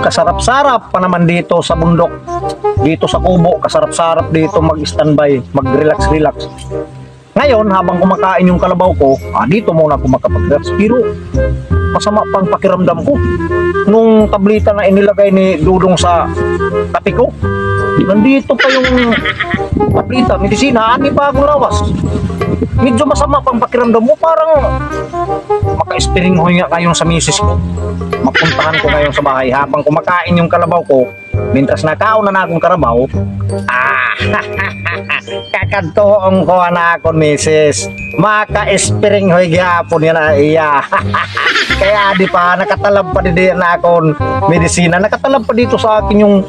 kasarap-sarap pa naman dito sa bundok. Dito sa kubo, kasarap-sarap dito mag-standby, mag-relax-relax. Ngayon, habang kumakain yung kalabaw ko, dito muna ako makapag-relax. Pero, masama pang pakiramdam ko. Nung tablita na inilagay ni Dudong sa kape ko, nandito pa yung tablita, medisina, hindi pa ako lawas. Medyo masama pang pakiramdam mo, parang maka-espering ho nga kayong sa misis ko. Mapuntahan ko kayo sa bahay habang kumakain yung kalabaw ko. Mintras nakauna na akong karabaw, kakantoong ko na ako, misis. Maka-espering hoy gapon yan na iya. Kaya di pa, nakatalab pa din na akong medisina. Nakatalab pa dito sa akin yung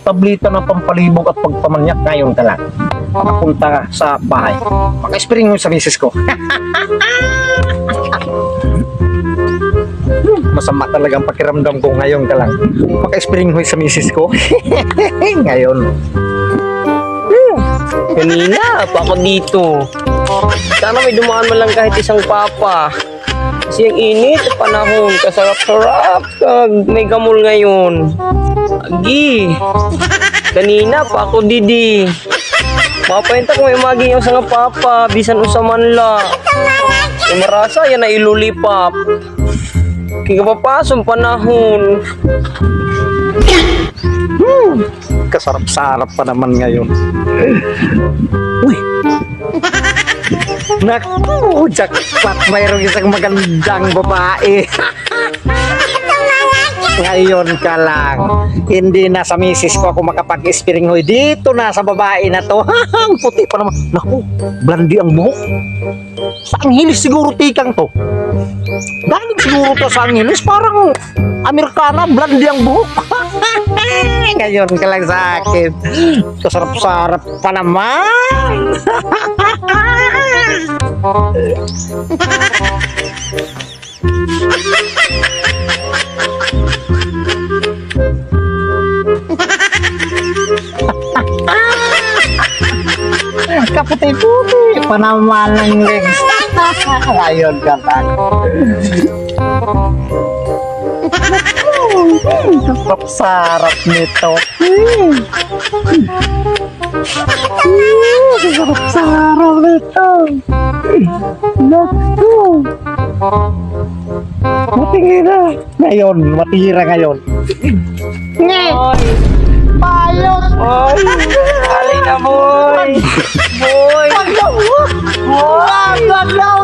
tablita na pampalibog at pagpamanyak. Ngayon ka lang makapunta sa bahay. Maka-espering mo sa misis ko. Masama talagang pakiramdam ko ngayon ka lang. Maka-spring hoy sa misis ko. Ngayon. Kanina pa ako dito. Sana may dumaan man lang kahit isang papa. Kasi ang init sa panahon, kasarap-sarap. May gamol ngayon. Agi. Kanina pa ako didi. Mapayenta ko may maging sa nga papa. Bisan usaman la. May marasa yan na ilulipap. Kaya papasong panahon. Kasarap-sarap pa naman ngayon. Uy. Naku, jackpot. Mayroong isang magandang babae. Ngayon ka lang. Hindi na sa misis ko ako makapag-espering hoy. Dito na sa babae na to. Ang puti pa naman. Naku, blandi ang buhok. Sa Angeles siguro tikang to. Galing siguro to sa Angeles. Parang Amerikana, blandi ang buhok. Ngayon ka lang sa akin. Kasarap-sarap pa naman. Kaputi-puti pa naman ng legs. Ngayon ka lang. Sarap nito. Sarap nito. Naku. Matira. Ngayon, matira ngayon. Oy. Payot. Oy. Alay na, boy. Boy. Wag daw. Wag daw.